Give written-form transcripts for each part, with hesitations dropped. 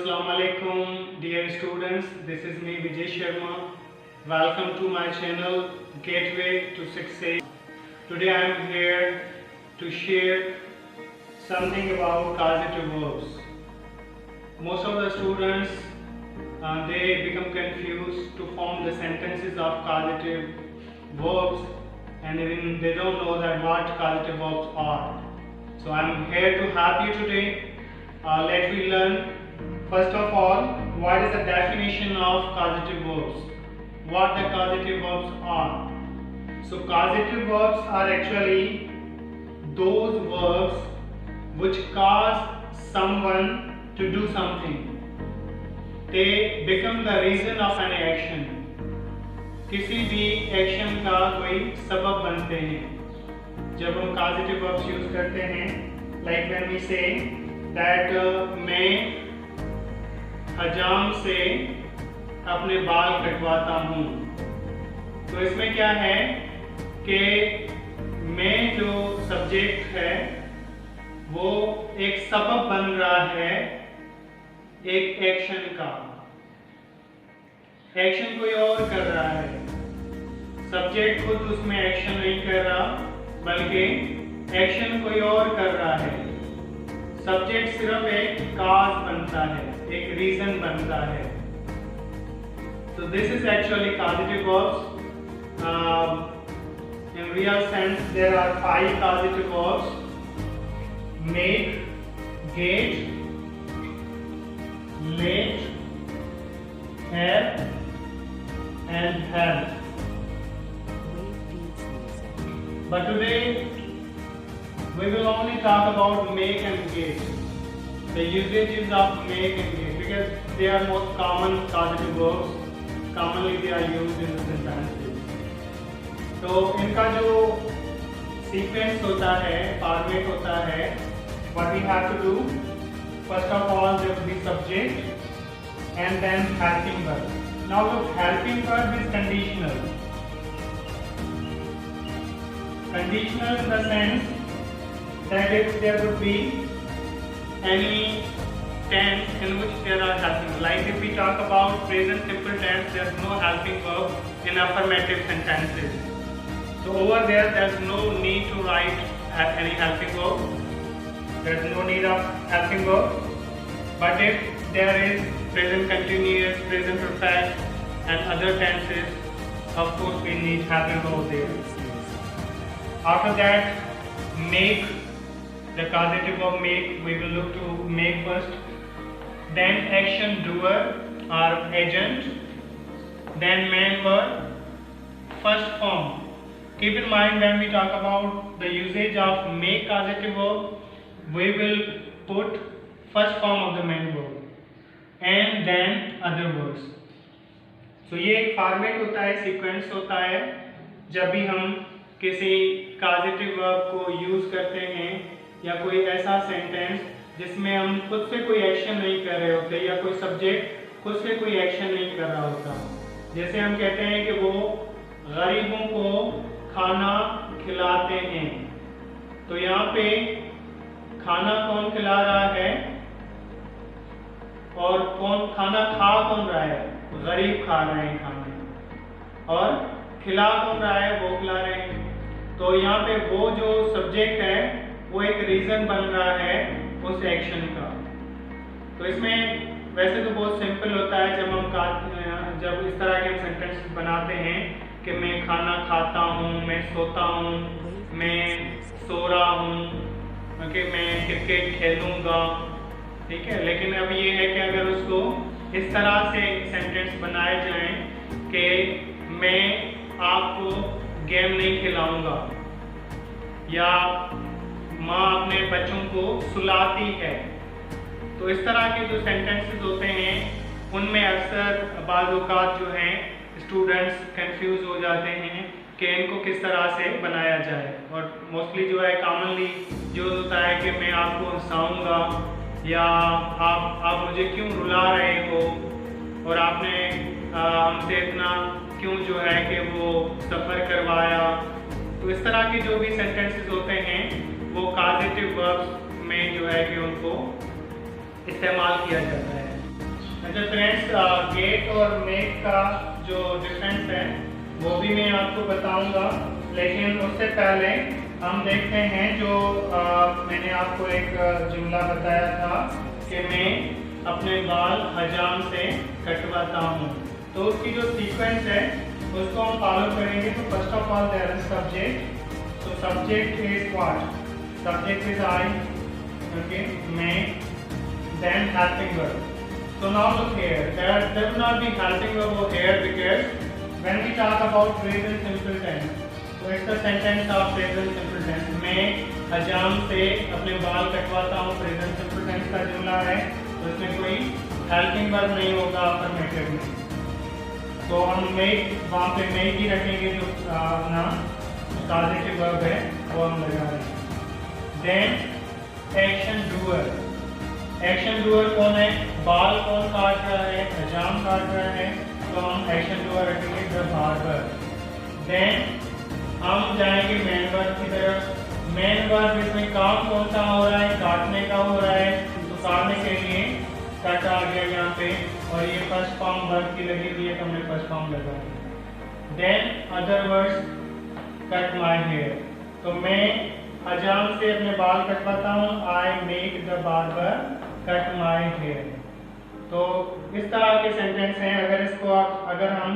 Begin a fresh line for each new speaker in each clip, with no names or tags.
Assalamu alaikum, dear students. This is me, Vijay Sharma. Welcome to my channel, Gateway to Success. Today I am here to share something about causative verbs. Most of the students they become confused to form the sentences of causative verbs, and even they don't know that what causative verbs are. So I am here to help you today. Let me learn. First of all, what is the definition of causative verbs? What the causative verbs are? So causative verbs are actually those verbs which cause someone to do something. They become the reason of an action. किसी भी action का कोई सबब बनते हैं जब हम causative verbs use करते हैं. Like when we say that मैं हजाम से अपने बाल कटवाता हूँ, तो इसमें क्या है कि मैं जो सब्जेक्ट है वो एक सबब बन रहा है एक एक्शन का. एक्शन कोई और कर रहा है, सब्जेक्ट खुद उसमें एक्शन नहीं कर रहा बल्कि एक्शन कोई और कर रहा है. सब्जेक्ट सिर्फ एक काज बनता है, एक रीजन बनता है. So this is actually causative verbs. In real sense, there are 5 causative verbs: make, get, let, have, and help. But today we will only talk about make and get, the usages of make and get, because they are most common causative verbs. Commonly they are used in the sentences. तो इनका जो sequence होता है, format होता है, what we have to do, first of all there will be subject and then helping verb. Now look, helping verb is conditional. Conditional in the sense that if there would be any tense in which there are helping, like if we talk about present simple tense, there is no helping verb in affirmative sentences. So over there is no need to write any helping verb. There is no need of helping verb. But if there is present continuous, present perfect, and other tenses, of course we need helping verb there. After that, make. The causative verb make, we will look to make first, then action doer or agent, then main verb, first form. Keep in mind, when we talk about the usage of make causative verb, we will put first form of the main verb and then other verbs. So ये एक format होता है, sequence होता है जब भी हम किसी causative verb को यूज करते हैं या कोई ऐसा सेंटेंस जिसमें हम खुद से कोई एक्शन नहीं कर रहे होते या कोई सब्जेक्ट खुद से कोई एक्शन नहीं कर रहा होता. जैसे हम कहते हैं कि वो गरीबों को खाना खिलाते हैं, तो यहाँ पे खाना कौन खिला रहा है और कौन खाना खा कौन रहा है? गरीब खा रहे हैं खाना, और खिला कौन रहा है? वो खिला रहे हैं. तो यहाँ पे वो जो सब्जेक्ट है वो एक रीजन बन रहा है उस एक्शन का. तो इसमें वैसे तो बहुत सिंपल होता है जब इस तरह के हम सेंटेंस बनाते हैं कि मैं खाना खाता हूँ, मैं सोता हूँ, मैं सो रहा हूँ, ओके, मैं क्रिकेट खेलूँगा, ठीक है. लेकिन अब ये है कि अगर उसको इस तरह से सेंटेंस बनाए जाएं कि मैं आपको गेम नहीं खिलाऊँगा, या माँ अपने बच्चों को सुलाती है, तो इस तरह के जो सेंटेंसेस होते हैं उनमें अक्सर बाज़ औक़ात जो हैं स्टूडेंट्स कंफ्यूज हो जाते हैं कि इनको किस तरह से बनाया जाए. और मोस्टली जो है कॉमनली जो होता है कि मैं आपको हंसाऊँगा, या आप मुझे क्यों रुला रहे हो, और आपने हमसे इतना क्यों जो है कि वो सफ़र करवाया. तो इस तरह के जो भी सेंटेंसेस होते हैं वो causative verbs में जो है कि उनको इस्तेमाल किया जाता है. वैसे फ्रेंड्स गेट और मेक का जो डिफरेंस है वो भी मैं आपको बताऊंगा, लेकिन उससे पहले हम देखते हैं जो मैंने आपको एक जुमला बताया था कि मैं अपने बाल हजाम से कटवाता हूँ। तो उसकी जो सीक्वेंस है उसको हम फॉलो करेंगे। तो first of all there is subject, so subject is what? Subject is I, okay, may, then helping verb. So now look here, there will not be helping verb over here because when we talk about present simple tense, so it's the sentence of present simple tense. मैं हजाम से अपने बाल कटवाता हूँ, present simple tense का जुमला है, तो इसमें कोई helping verb नहीं होगा affirmative में। तो हम make वहाँ पे make ही रखेंगे, जो अपना causative verb है वो हम लगा रहे हैं। Then action doer, action doer कौन है? बाल कौन काट रहा है? हजाम काट रहा है, तो हम action doer रखेंगे the barber। Then हम जाएंगे main verb की तरफ। main verb इसमें काम कौन सा हो रहा है? काटने का हो रहा है, तो काटने के लिए कट आ गया यहाँ पे, और ये फर्स्ट फॉर्म वर्ब की लगी हुई है तो हमने फर्स्ट फॉर्म लगा दिया। Then other words, cut my hair, तो मैं हजाम से अपने बाल कटवाता हूँ, I make the barber cut my hair. तो इस तरह के सेंटेंस हैं। अगर इसको अगर हम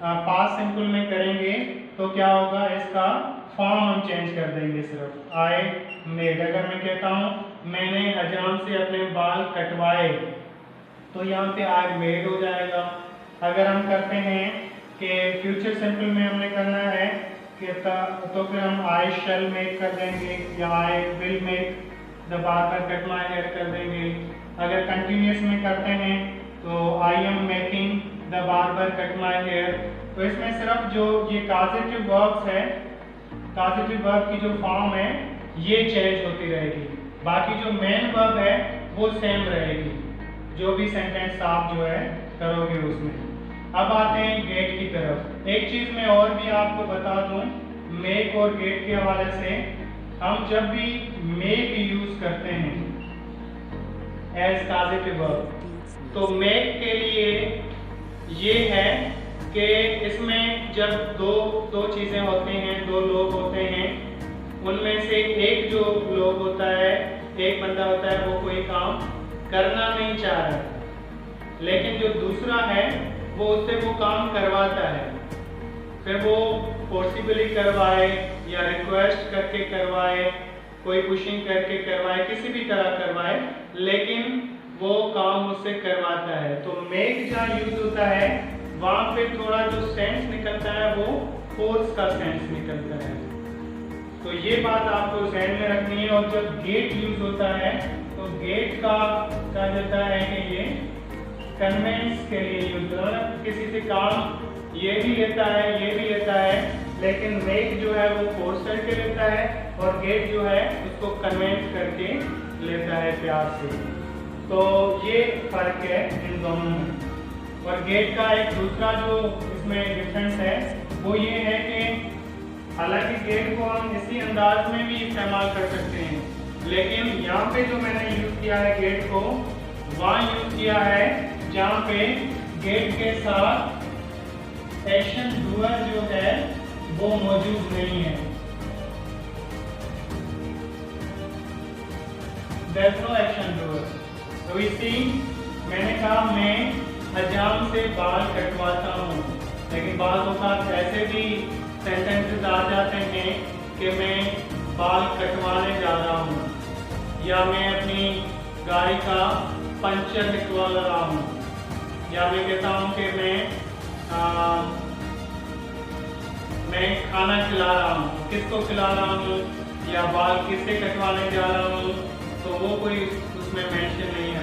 पास्ट सिंपल में करेंगे तो क्या होगा, इसका फॉर्म हम चेंज कर देंगे सिर्फ आई मेड। अगर मैं कहता हूँ मैंने हजाम से अपने बाल कटवाए, तो यहाँ पे आई मेड हो जाएगा। अगर हम करते हैं कि फ्यूचर सिंपल में हमने करना है तो फिर हम आई शैल मेक कर देंगे या I will make the barber cut my hair कर देंगे। अगर कंटिन्यूस में करते हैं तो I am making the barber cut my hair. तो इसमें सिर्फ जो ये कॉजेटिव वर्ब्स है, कॉजेटिव वर्ब की जो फॉर्म है ये चेंज होती रहेगी, बाकी जो मेन वर्ब है वो सेम रहेगी, जो भी सेंटेंस आप जो है करोगे उसमें। अब आते हैं गेट की तरफ। एक चीज मैं और भी आपको बता दूं, मेक और गेट के हवाले से, हम जब भी मेक यूज करते हैं एज कॉजेटिव वर्ब, तो मेक के लिए ये है कि इसमें जब दो चीजें होती हैं, दो लोग होते हैं, उनमें से एक जो लोग होता है, एक बंदा होता है वो कोई काम करना नहीं चाह रहा, लेकिन जो दूसरा है वो उससे वो काम करवाता है, फिर वो फोर्सिबली करवाए या रिक्वेस्ट करके करवाए, कोई पुशिंग करके करवाए, किसी भी तरह करवाए, लेकिन वो काम उससे करवाता है। तो मेक जहाँ यूज होता है वहाँ पे थोड़ा जो सेंस निकलता है वो फोर्स का सेंस निकलता है। तो ये बात आपको ध्यान में रखनी है। और जब गेट यूज होता है तो गेट का कहा जाता है कि ये कन्वेंस के लिए यूज होता है, किसी से काम ये भी लेता है ये भी लेता है, लेकिन मेक जो है वो फोर्स करके लेता है और गेट जो है उसको कन्वेंस करके लेता है प्यार से। तो ये फर्क है इन दोनों में। और गेट का एक दूसरा जो इसमें डिफरेंस है वो ये है कि हालांकि गेट को हम इसी अंदाज में भी इस्तेमाल कर सकते हैं, लेकिन यहाँ पे जो मैंने यूज किया है गेट को, वहाँ यूज किया है जहाँ पे गेट के साथ एक्शन डूअर जो है वो मौजूद नहीं है। There's no action doer। तो इसी मैंने कहा मैं हजाम से बाल कटवाता हूँ, लेकिन बाल के साथ ऐसे भी सेंटेंसेस आ जाते हैं कि मैं बाल कटवाने जा रहा हूँ, या मैं अपनी गाड़ी का पंचर निकलवा रहा हूँ, या मैं कहता हूँ कि मैं खाना खिला रहा हूँ, किसको खिला रहा हूँ, या बाल किससे कटवाने जा रहा हूँ, तो वो कोई उसमें मेंशन नहीं है।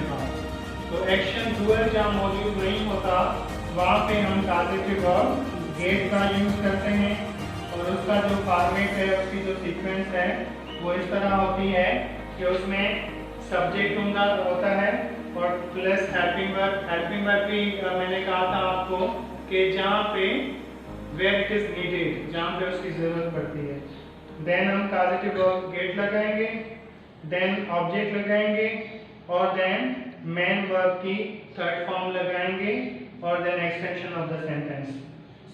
तो एक्शन डूअर जहाँ मौजूद नहीं होता वहाँ पे हम कॉजेटिव वर्ब गेट का यूज करते हैं, और उसका जो फॉर्मेट है, उसकी जो सीक्वेंस है वो इस तरह होती है कि उसमें सब्जेक्ट होता है और plus helping verb. Helping verb भी मैंने कहा था आपको कि जहाँ पे वेयर इट इज नीडेड, जहाँ पे उसकी जरूरत पड़ती है। देन हम पॉजिटिव वर्ब गेट लगाएंगे, देन ऑब्जेक्ट लगाएंगे और देन मेन वर्ब की थर्ड फॉर्म लगाएंगे और then extension of the sentence.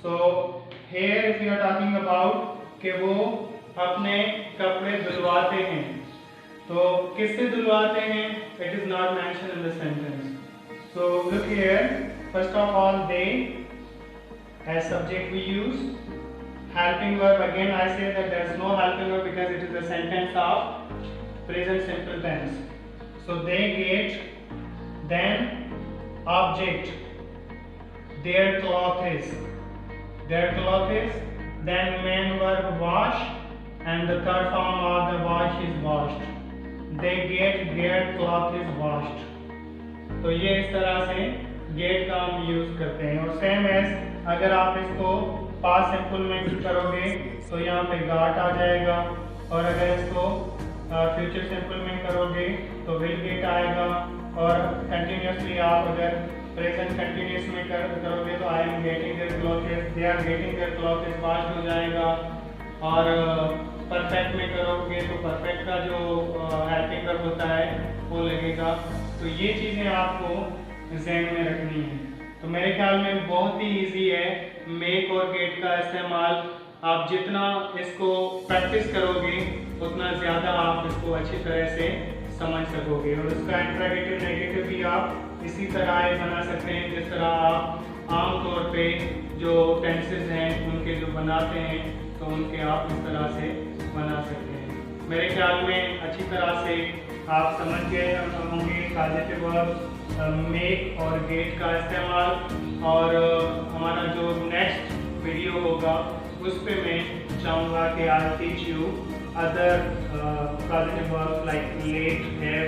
So here if you are talking about कि वो अपने कपड़े धुलवाते हैं, तो किससे धुलवाते हैं? It is not mention in the sentence. So look here, first of all they as subject we use. Helping verb, again I say that there is no helping verb because it is a sentence of present simple tense. So they get, then object, their clothes, then main verb wash, and the third form of the wash is washed. They get their clothes washed. तो ये इस तरह से gate का हम use करते हैं. और सेम एज अगर आप इसको पास्ट सिंपल में करोगे तो यहाँ पे गाट आ जाएगा, और अगर इसको फ्यूचर सिंपल में करोगे तो विल गेट आएगा, और कंटिन्यूसली आप अगर प्रेजेंट कंटिन्यूस में करोगे तो I am getting their clothes, they are getting their clothes washed हो जाएगा. और परफेक्ट में करोगे तो परफेक्ट का जो हेल्पिंग वर्ब होता है वो लगेगा. तो ये चीज़ें आपको ज़हन में रखनी है. तो मेरे ख्याल में बहुत ही इजी है. मेक और गेट का इस्तेमाल आप जितना इसको प्रैक्टिस करोगे उतना ज़्यादा आप इसको अच्छी तरह से समझ सकोगे. और उसका इंट्रोगेटिव नेगेटिव भी आप इसी तरह बना सकते हैं जिस तरह आप आमतौर पे जो टेंसेस हैं उनके जो बनाते हैं तो उनके आप इस तरह से बना सकते हैं. मेरे ख्याल में अच्छी तरह से आप समझ गए होंगे पॉजिटिव वर्ब मेक और गेट का इस्तेमाल. और हमारा जो नेक्स्ट वीडियो होगा उस पे मैं चाहूँगा कि I teach you other positive verbs like let, have,